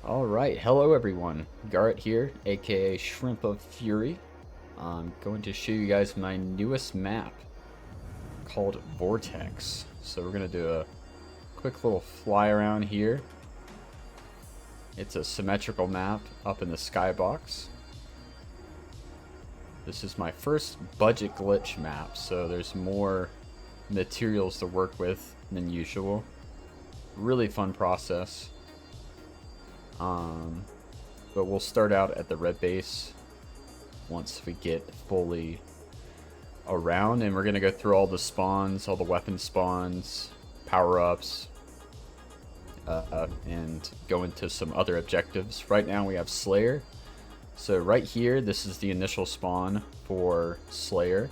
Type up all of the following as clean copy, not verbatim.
Alright, hello everyone. Garrett here, aka Shrimp of Fury. I'm going to show you guys my newest map called Vortex. So we're going to do a quick little fly around here. It's a symmetrical map up in the skybox. This is my first budget glitch map, so there's more materials to work with than usual. Really fun process. But we'll start out at the red base once we get fully around, and we're gonna go through all the spawns, all the weapon spawns, power-ups, and go into some other objectives. Right now we have Slayer. So right here, this is the initial spawn for Slayer.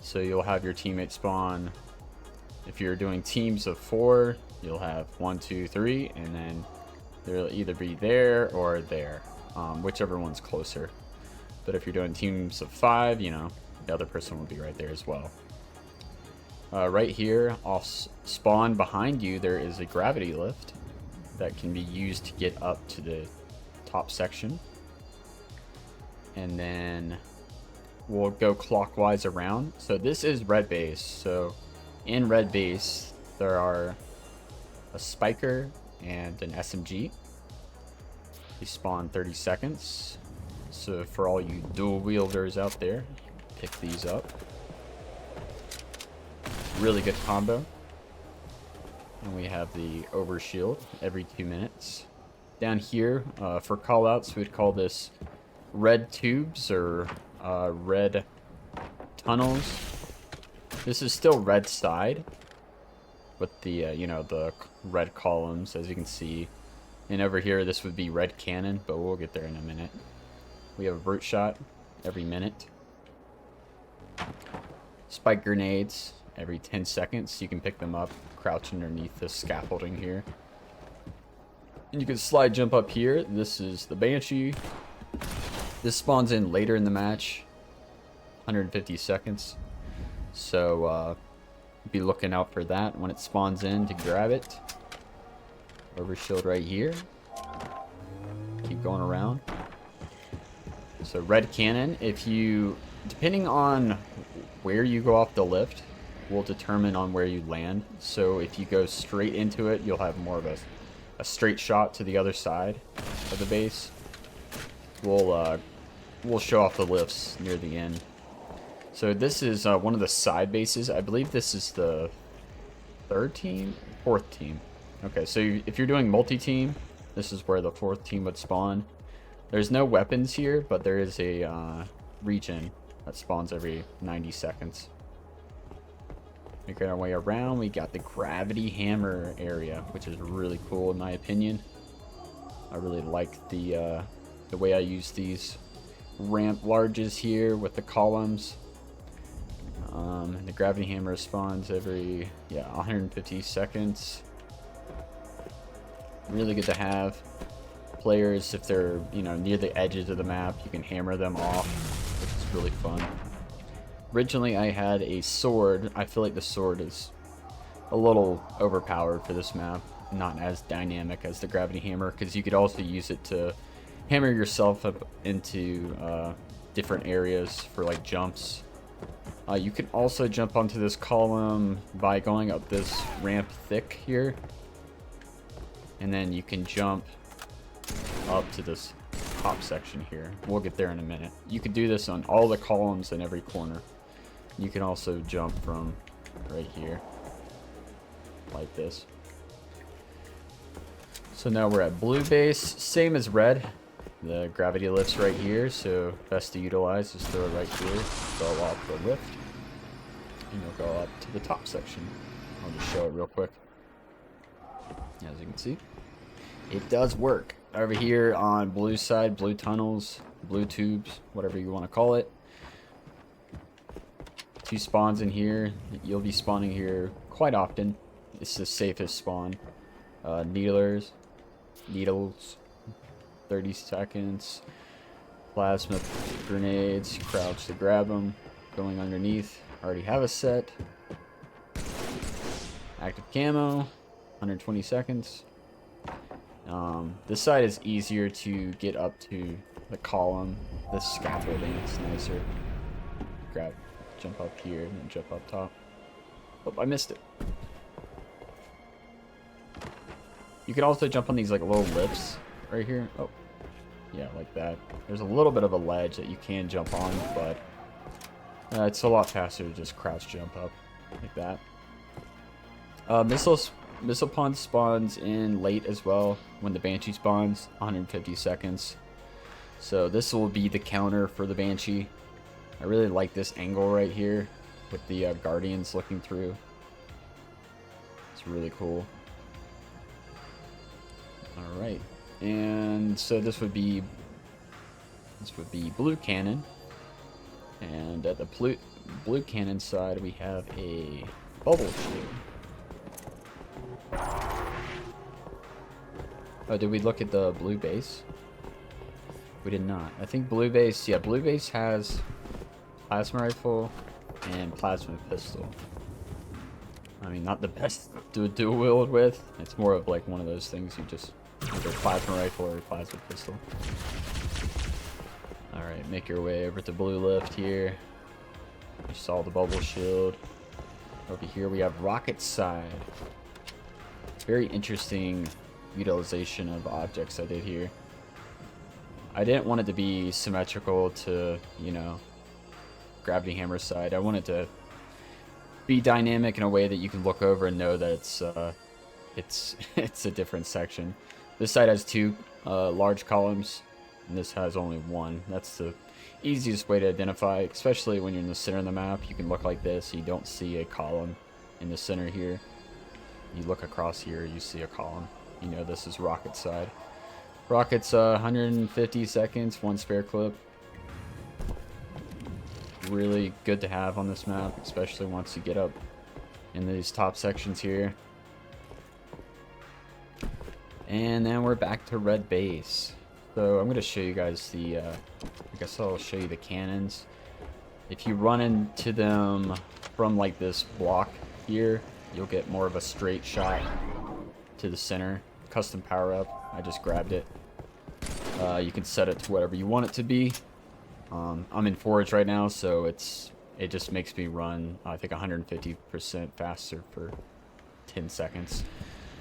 So you'll have your teammate spawn. If you're doing teams of 4, you'll have 1, 2, 3, and then they'll either be there or there, whichever one's closer. But if you're doing teams of 5, you know, the other person will be right there as well. Right here, off spawn behind you, there is a gravity lift that can be used to get up to the top section. And then we'll go clockwise around. So this is red base. So in red base, there are a spiker and an SMG. They spawn 30 seconds. So for all you dual wielders out there, pick these up. Really good combo. And we have the overshield every 2 minutes. Down here, for callouts, we'd call this red tubes or red tunnels. This is still red side with the you know, the red columns, as you can see. And over here, this would be red cannon, but we'll get there in a minute. We have a brute shot every minute. Spike grenades every 10 seconds. You can pick them up, crouch underneath this scaffolding here. And you can slide jump up here. This is the Banshee. This spawns in later in the match, 150 seconds. So be looking out for that when it spawns in to grab it. Overshield right here. Keep going around. So red cannon, if you, depending on where you go off the lift, will determine on where you land. So if you go straight into it, you'll have more of a straight shot to the other side of the base. We'll show off the lifts near the end. So this is one of the side bases. I believe this is the fourth team. Okay, so if you're doing multi-team, this is where the 4th team would spawn. There's no weapons here, but there is a regen that spawns every 90 seconds. Making our way around, we got the gravity hammer area, which is really cool in my opinion. I really like the way I use these ramp larges here with the columns. And the gravity hammer spawns every 150 seconds. Really good to have. Players, if they're, you know, near the edges of the map, you can hammer them off, which is really fun. Originally I had a sword. I feel like the sword is a little overpowered for this map, not as dynamic as the gravity hammer, because you could also use it to hammer yourself up into different areas for like jumps. You can also jump onto this column by going up this ramp thick here, and then you can jump up to this top section here. We'll get there in a minute. You can do this on all the columns in every corner. You can also jump from right here like this. So now we're at blue base, same as red. The gravity lift's right here, so best to utilize is throw it right here, go off the lift, and you'll go up to the top section. I'll just show it real quick. As you can see, it does work. Over here on blue side, blue tunnels, blue tubes, whatever you want to call it. 2 spawns in here. You'll be spawning here quite often. It's the safest spawn. Needles, 30 seconds. Plasma grenades, crouch to grab them. Going underneath, already have a set. Active camo, 120 seconds. This side is easier to get up to the column. The scaffolding is nicer. Jump up here and then jump up top. Oh, I missed it. You can also jump on these like little lifts right here. Oh, yeah, like that. There's a little bit of a ledge that you can jump on, but it's a lot faster to just crouch jump up like that. Missile pond spawns in late as well when the Banshee spawns, 150 seconds. So this will be the counter for the Banshee. I really like this angle right here with the Guardians looking through. It's really cool. Alright, and so this would be blue cannon. And at the blue cannon side we have a bubble shield. Oh, did we look at the blue base? We did not. I think blue base, yeah, blue base has plasma rifle and plasma pistol. I mean, not the best to dual wield with. It's more of like one of those things you just either plasma rifle or plasma pistol. Alright, make your way over to blue lift here. You saw the bubble shield. Over here we have rocket side. Very interesting utilization of objects I did here. I didn't want it to be symmetrical to, you know, gravity hammer side. I wanted to be dynamic in a way that you can look over and know that it's a different section. This side has two large columns, and this has only one. That's the easiest way to identify, especially when you're in the center of the map. You can look like this. You don't see a column in the center here. You look across here, you see a column. You know this is rocket side. Rocket's 150 seconds, one spare clip. Really good to have on this map, especially once you get up in these top sections here. And then we're back to red base. So I'm going to show you guys the, I guess I'll show you the cannons. If you run into them from like this block here, you'll get more of a straight shot to the center. Custom power up. I just grabbed it. You can set it to whatever you want it to be. I'm in forage right now, so it just makes me run, I think, 150% faster for 10 seconds.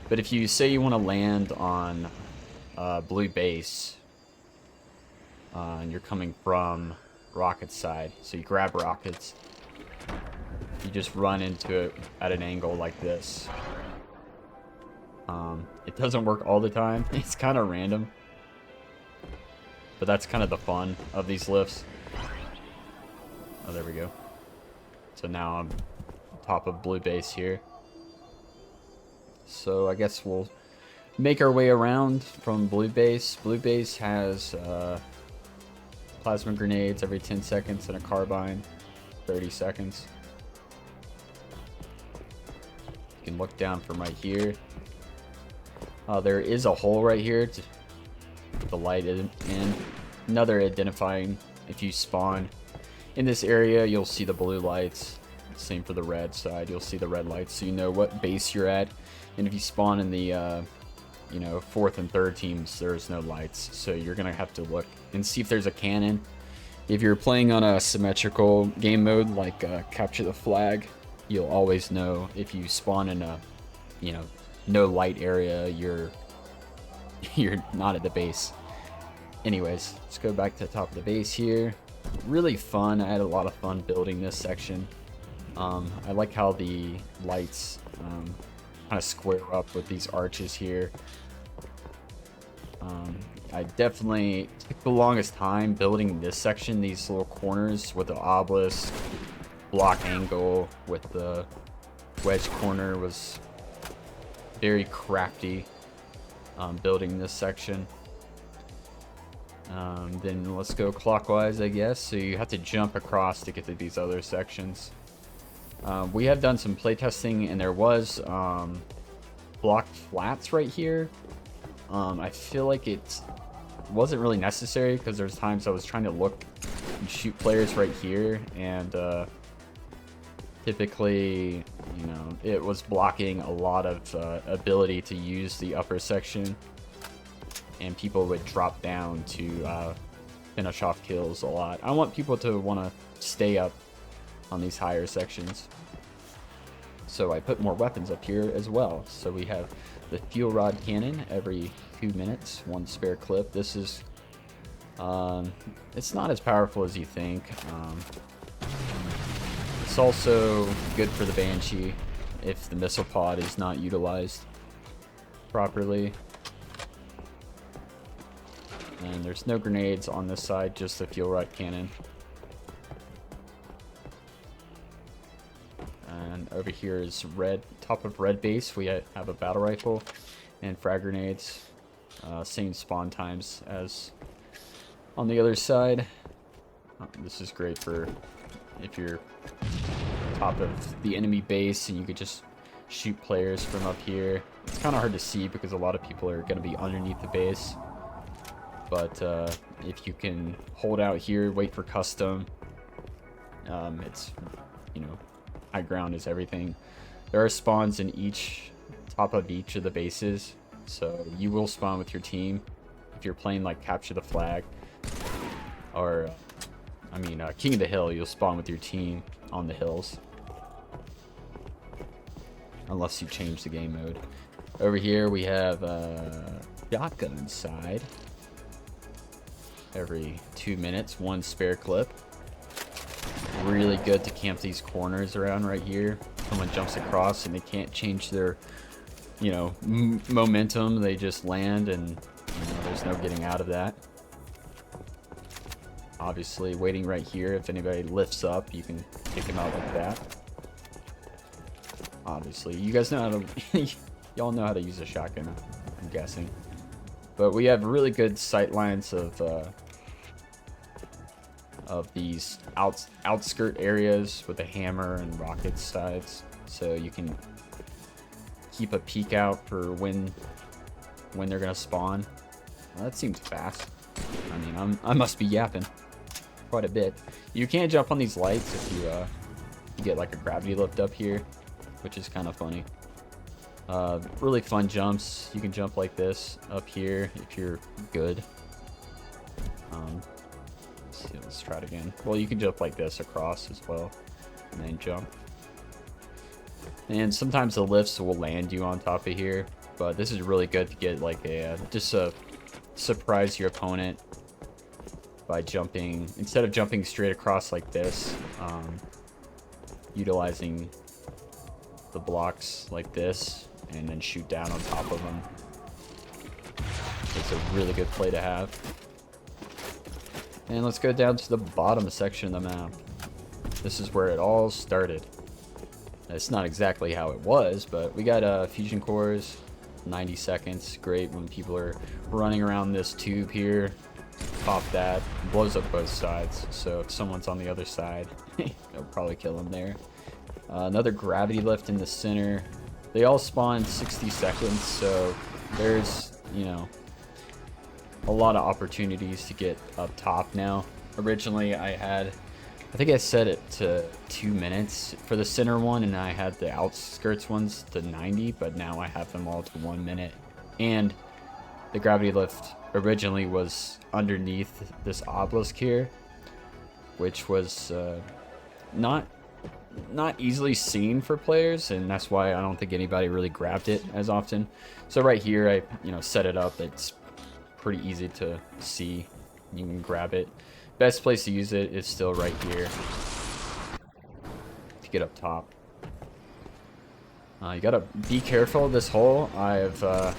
But if you say you want to land on blue base, and you're coming from rocket side, so you grab rockets, you just run into it at an angle like this. It doesn't work all the time. It's kind of random. But that's kind of the fun of these lifts. Oh, there we go. So now I'm top of blue base here. So I guess we'll make our way around from blue base. Blue base has plasma grenades every 10 seconds and a carbine 30 seconds. You can look down from right here. There is a hole right here to the light in. Another identifying, if you spawn in this area, you'll see the blue lights. Same for the red side, you'll see the red lights, so you know what base you're at. And if you spawn in the you know, 4th and 3rd teams, there's no lights, so you're gonna have to look and see if there's a cannon. If you're playing on a symmetrical game mode like capture the flag, you'll always know if you spawn in a, you know, no light area, you're not at the base. Anyways, let's go back to the top of the base here. Really fun. I had a lot of fun building this section. I like how the lights kind of square up with these arches here. I definitely took the longest time building this section, these little corners with the obelisk, block angle with the wedge corner was very crafty. Building this section. Then let's go clockwise, I guess. So you have to jump across to get to these other sections. We have done some playtesting, and there was blocked flats right here. I feel like it wasn't really necessary because there's times I was trying to look and shoot players right here, and typically, you know, it was blocking a lot of ability to use the upper section. and people would drop down to finish off kills a lot. I want people to want to stay up on these higher sections. So I put more weapons up here as well. So we have the fuel rod cannon every 2 minutes, 1 spare clip. This is, it's not as powerful as you think. It's also good for the Banshee if the missile pod is not utilized properly. And there's no grenades on this side, just the fuel rod cannon. And over here is red, top of red base. We have a battle rifle and frag grenades. Same spawn times as on the other side. This is great for if you're top of the enemy base and you could just shoot players from up here. It's kind of hard to see because a lot of people are going to be underneath the base. But if you can hold out here, wait for custom, it's, you know, high ground is everything. There are spawns in top of each of the bases, so you will spawn with your team if you're playing like capture the flag, or King of the Hill. You'll spawn with your team on the hills, unless you change the game mode. Over here we have shotgun side. Every 2 minutes, 1 spare clip. Really good to camp these corners around right here. Someone jumps across and they can't change their, you know, momentum. They just land, and there's no getting out of that. Obviously, waiting right here. If anybody lifts up, you can kick him out like that. Obviously, you guys know how to. Y'all know how to use a shotgun, I'm guessing. But we have really good sight lines of these outskirt areas with the hammer and rocket sides, so you can keep a peek out for when they're gonna spawn. Well, that seems fast. I mean, I must be yapping quite a bit. You can jump on these lights if you get like a gravity lift up here, which is kind of funny. Really fun jumps. You can jump like this up here if you're good. Let's try it again. Well, you can jump like this across as well, and then jump. And sometimes the lifts will land you on top of here, but this is really good to get like just surprise your opponent by jumping, instead of jumping straight across like this, utilizing the blocks like this and then shoot down on top of them. It's a really good play to have. And let's go down to the bottom section of the map. This is where it all started. It's not exactly how it was, but we got fusion cores, 90 seconds. Great when people are running around this tube here. Pop that, blows up both sides. So if someone's on the other side, it'll probably kill them there. Another gravity lift in the center. They all spawn 60 seconds, so there's, you know, a lot of opportunities to get up top now. Originally I think I set it to 2 minutes for the center one, and I had the outskirts ones to 90, but now I have them all to 1 minute. And the gravity lift originally was underneath this obelisk here, which was not easily seen for players, and that's why I don't think anybody really grabbed it as often. So right here I set it up. It's pretty easy to see. You can grab it. Best place to use it is still right here to get up top. You gotta be careful of this hole. I've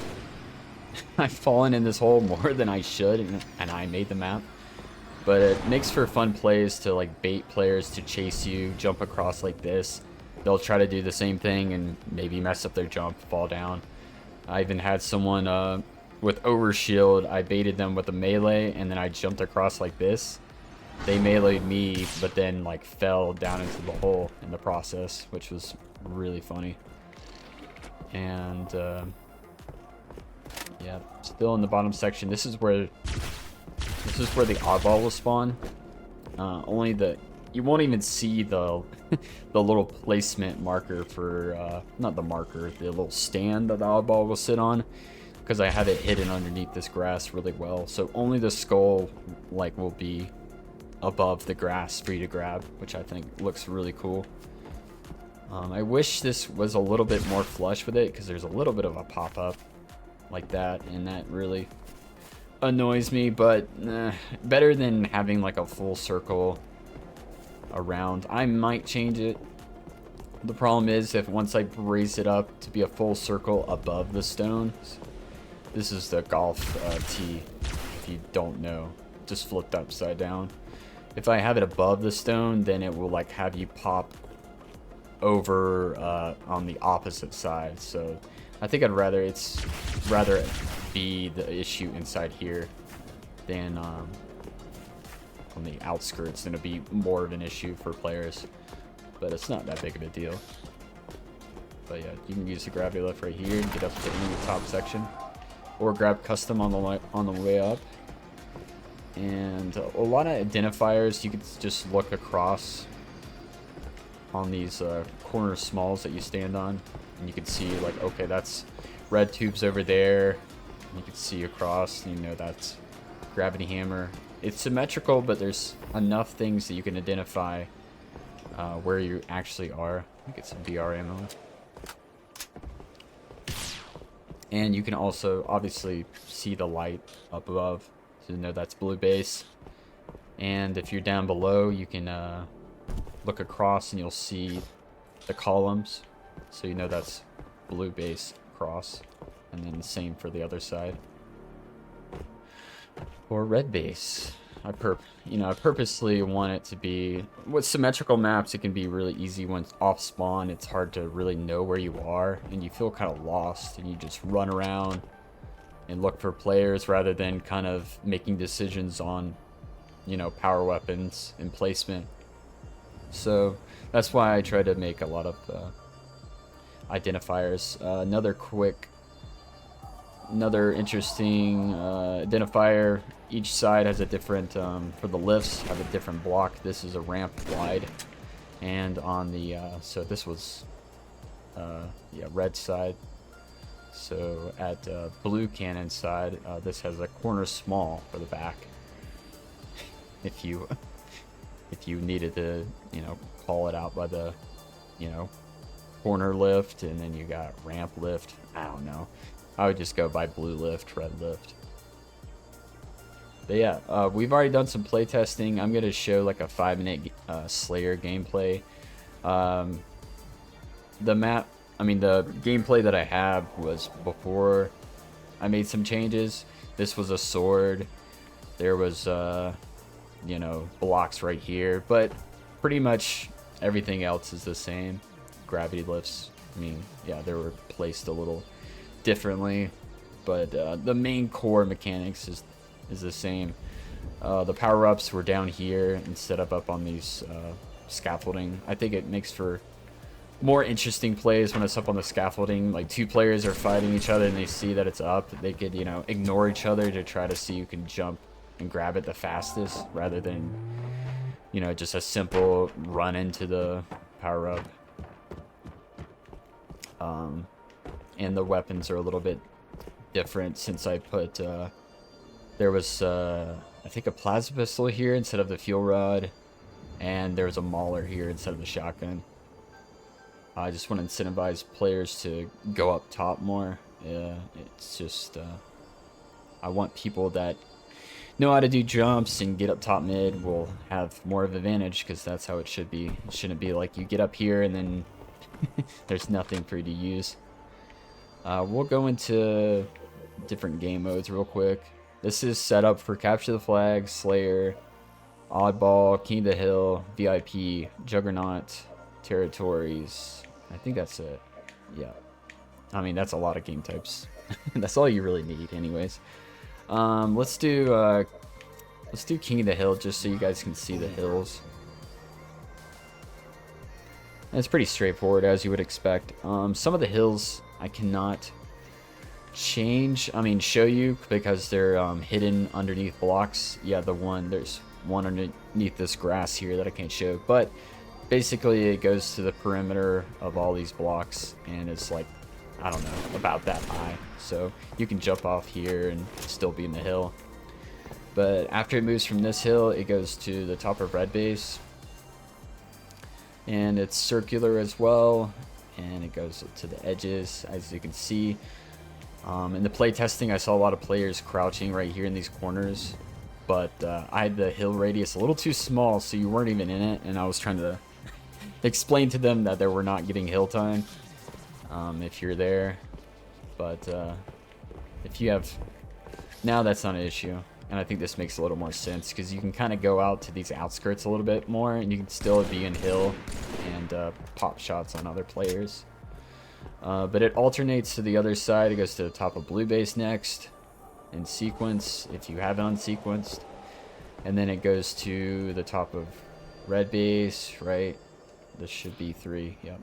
fallen in this hole more than I should, and I made the map. But it makes for fun plays to like bait players to chase you, jump across like this. They'll try to do the same thing and maybe mess up their jump, fall down. I even had someone with overshield. I baited them with a melee, and then I jumped across like this. They meleeed me, but then like fell down into the hole in the process, which was really funny. And yeah, still in the bottom section. This is where the oddball will spawn. You won't even see the the little placement marker for not the marker, the little stand that the oddball will sit on, because I have it hidden underneath this grass really well. So only the skull like will be above the grass for you to grab, which I think looks really cool. I wish this was a little bit more flush with it, because there's a little bit of a pop-up like that, and that really annoys me, but better than having like a full circle around. I might change it. The problem is, if once I raise it up to be a full circle above the stones, this is the golf tee, if you don't know, just flipped upside down. If I have it above the stone, then it will like have you pop over on the opposite side. So I think I'd rather be the issue inside here than on the outskirts, than to be more of an issue for players. But it's not that big of a deal. But yeah, you can use the gravity lift right here and get up to the top section, or grab custom on the way up. And a lot of identifiers, you could just look across on these corner smalls that you stand on, and you can see like, okay, that's red tubes over there. You can see across, you know, that's gravity hammer. It's symmetrical, but there's enough things that you can identify where you actually are. Let me get some VR ammo. And you can also obviously see the light up above, so you know that's blue base. And if you're down below, you can look across and you'll see the columns, so you know that's blue base across. And then the same for the other side. Or red base. I purposely want it to be with symmetrical maps. It can be really easy when it's off spawn. It's hard to really know where you are, and you feel kind of lost, and you just run around and look for players rather than kind of making decisions on, you know, power weapons and placement. So that's why I try to make a lot of identifiers. Another interesting identifier. Each side has a different, for the lifts, have a different block. This is a ramp wide. And on the, so this was, yeah, red side. So at blue cannon side, this has a corner small for the back. if you needed to, you know, call it out by the, you know, corner lift, and then you got ramp lift. I don't know. I would just go by blue lift, red lift. But yeah, we've already done some play testing. I'm going to show like a 5-minute Slayer gameplay. The gameplay that I have was before I made some changes. This was a sword. There was, you know, blocks right here. But pretty much everything else is the same. Gravity lifts, I mean, yeah, they were placed a little differently, but the main core mechanics is the same. The power-ups were down here instead of up on these scaffolding. I think it makes for more interesting plays when it's up on the scaffolding. Like, two players are fighting each other and they see that it's up. They could, you know, ignore each other to try to see who can jump and grab it the fastest, rather than, you know, just a simple run into the power-up. And the weapons are a little bit different, since I put, there was, I think, a plasma pistol here instead of the fuel rod, and there was a mauler here instead of the shotgun. I just want to incentivize players to go up top more. It's just, I want people that know how to do jumps and get up top mid will have more of an advantage, because that's how it should be. It shouldn't be like you get up here and then there's nothing for you to use. We'll go into different game modes real quick. This is set up for Capture the Flag, Slayer, Oddball, King of the Hill, VIP, Juggernaut, Territories. I think that's it. Yeah. I mean, that's a lot of game types. That's all you really need anyways. Let's do King of the Hill, just so you guys can see the hills. And it's pretty straightforward, as you would expect. Some of the hills I cannot show you, because they're hidden underneath blocks. Yeah, there's one underneath this grass here that I can't show, but basically it goes to the perimeter of all these blocks, and it's like I don't know, about that high. So you can jump off here and still be in the hill. But after it moves from this hill, it goes to the top of red base. And it's circular as well. And it goes to the edges, as you can see. In the play testing, I saw a lot of players crouching right here in these corners. But I had the hill radius a little too small, so you weren't even in it. And I was trying to explain to them that they were not getting hill time if you're there. But if you have... Now that's not an issue. And I think this makes a little more sense because you can kind of go out to these outskirts a little bit more and you can still be in hill and pop shots on other players. But it alternates to the other side. It goes to the top of blue base next in sequence if you have it unsequenced. And then it goes to the top of red base, right? This should be 3, yep.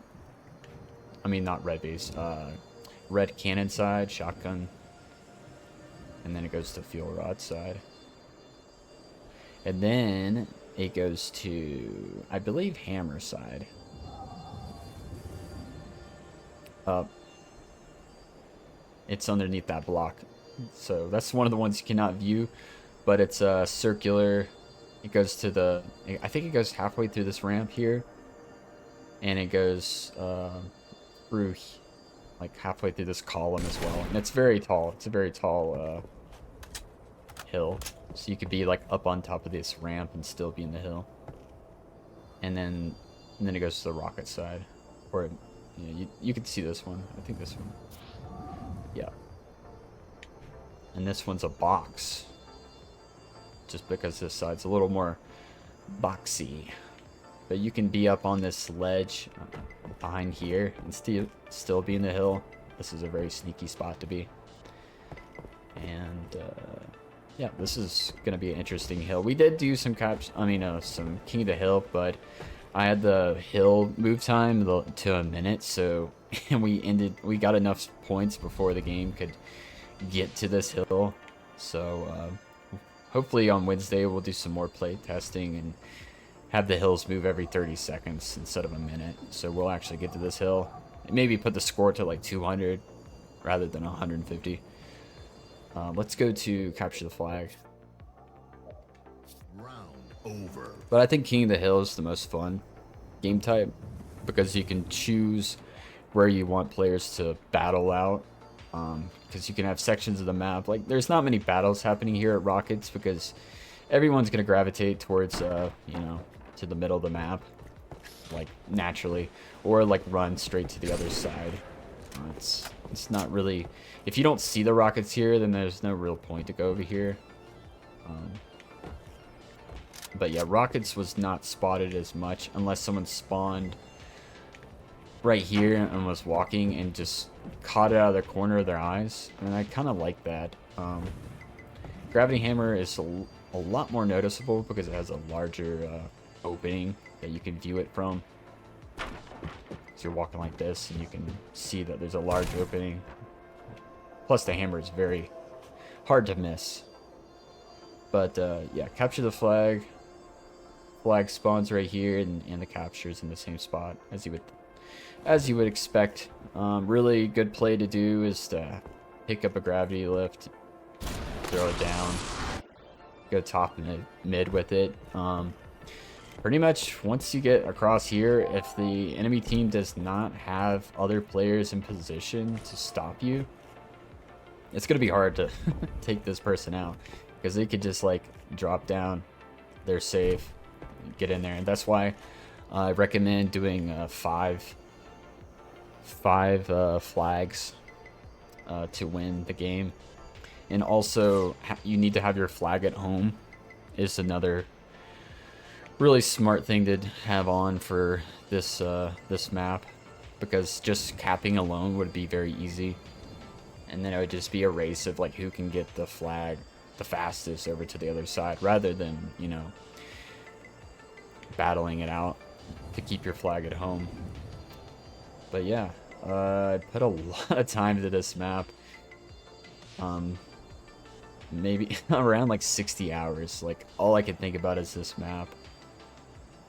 I mean, not red base, red cannon side, shotgun. And then it goes to fuel rod side. And then it goes to, I believe, hammer side. It's underneath that block. So that's one of the ones you cannot view. But it's circular. It goes to the, I think it goes halfway through this ramp here. And it goes through like halfway through this column as well. And it's very tall. It's a very tall hill. So you could be like up on top of this ramp and still be in the hill. And then it goes to the rocket side. Or you can see this one. I think this one. Yeah. And this one's a box. Just because this side's a little more boxy. But you can be up on this ledge behind here and still be in the hill. This is a very sneaky spot to be. And yeah, this is gonna be an interesting hill. We did do some some King of the Hill, but I had the hill move time to a minute, so we got enough points before the game could get to this hill. So hopefully on Wednesday we'll do some more play testing and have the hills move every 30 seconds instead of a minute. So we'll actually get to this hill. Maybe put the score to like 200 rather than 150. Let's go to capture the flag. Round over. But I think King of the Hill is the most fun game type because you can choose where you want players to battle out. Because you can have sections of the map. Like, there's not many battles happening here at Rockets because everyone's going to gravitate towards, to the middle of the map, like, naturally. Or, like, run straight to the other side. It's not really... If you don't see the rockets here, then there's no real point to go over here. But yeah, rockets was not spotted as much unless someone spawned right here and was walking and just caught it out of the corner of their eyes. And I kind of like that. Gravity hammer is a lot more noticeable because it has a larger opening that you can view it from. So you're walking like this and you can see that there's a large opening. Plus the hammer is very hard to miss. But yeah, capture the flag. Flag spawns right here and the capture is in the same spot as you would expect. Really good play to do is to pick up a gravity lift, throw it down, go top and mid with it. Pretty much once you get across here, if the enemy team does not have other players in position to stop you, it's going to be hard to take this person out because they could just like drop down. They're safe, get in there. And that's why I recommend doing five flags to win the game. And also you need to have your flag at home is another really smart thing to have on for this this map, because just capping alone would be very easy. And then it would just be a race of like who can get the flag the fastest over to the other side rather than, you know, battling it out to keep your flag at home. But yeah, I put a lot of time into this map. Maybe around like 60 hours. Like all I can think about is this map.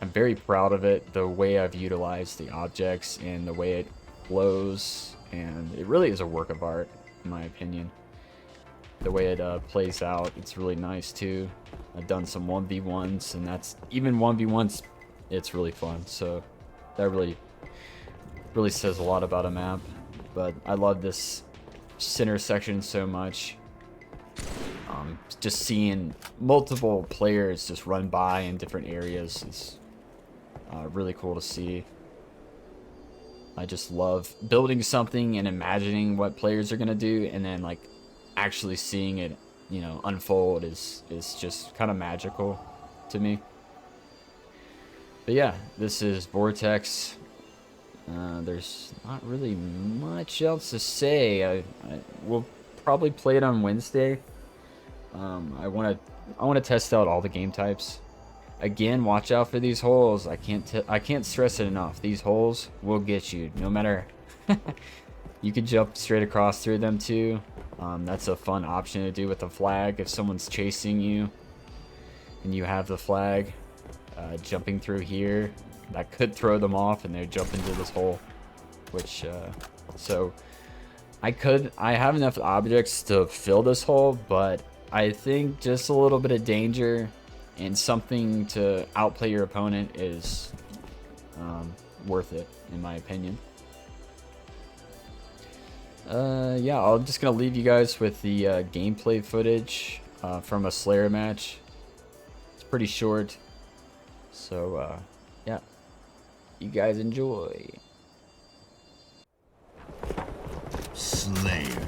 I'm very proud of it, the way I've utilized the objects and the way it blows, and it really is a work of art, in my opinion. The way it plays out, it's really nice too. I've done some 1v1s, and that's even 1v1s, it's really fun. So that really says a lot about a map. But I love this center section so much. Just seeing multiple players just run by in different areas is really cool to see. I just love building something and imagining what players are gonna do, and then like actually seeing it, you know, unfold is just kind of magical to me. But yeah, this is Vortex. There's not really much else to say. We'll probably play it on Wednesday. I want to test out all the game types. Again, watch out for these holes. I can't stress it enough. These holes will get you, no matter. You can jump straight across through them too. That's a fun option to do with the flag. If someone's chasing you and you have the flag, jumping through here, that could throw them off and they jump into this hole. Which, so I have enough objects to fill this hole, but I think just a little bit of danger and something to outplay your opponent is worth it, in my opinion. Yeah, I'm just gonna leave you guys with the gameplay footage from a Slayer match. It's pretty short, so yeah, you guys enjoy. Slayer.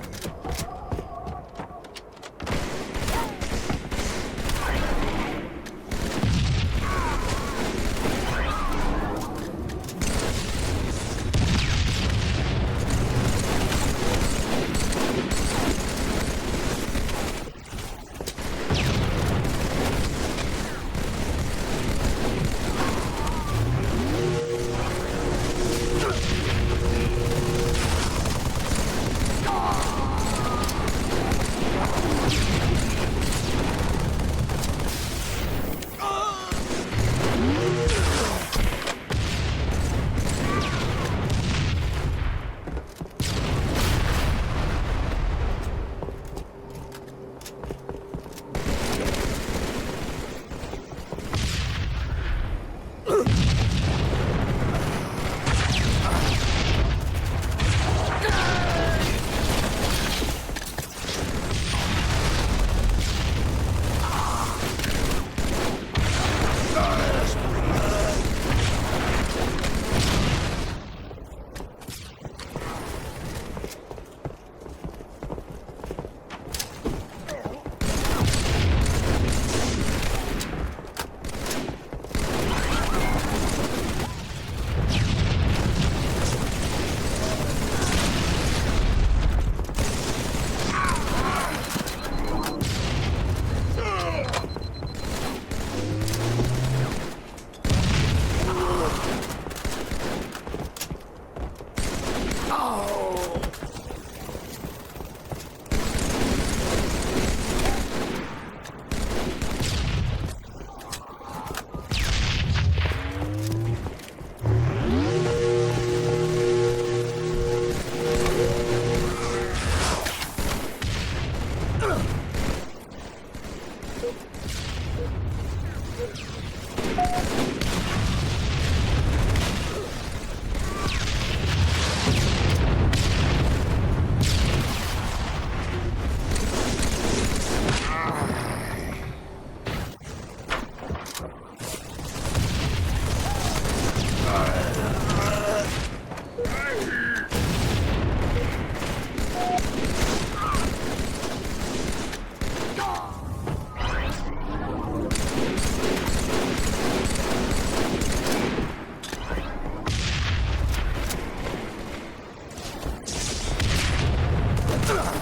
Ugh!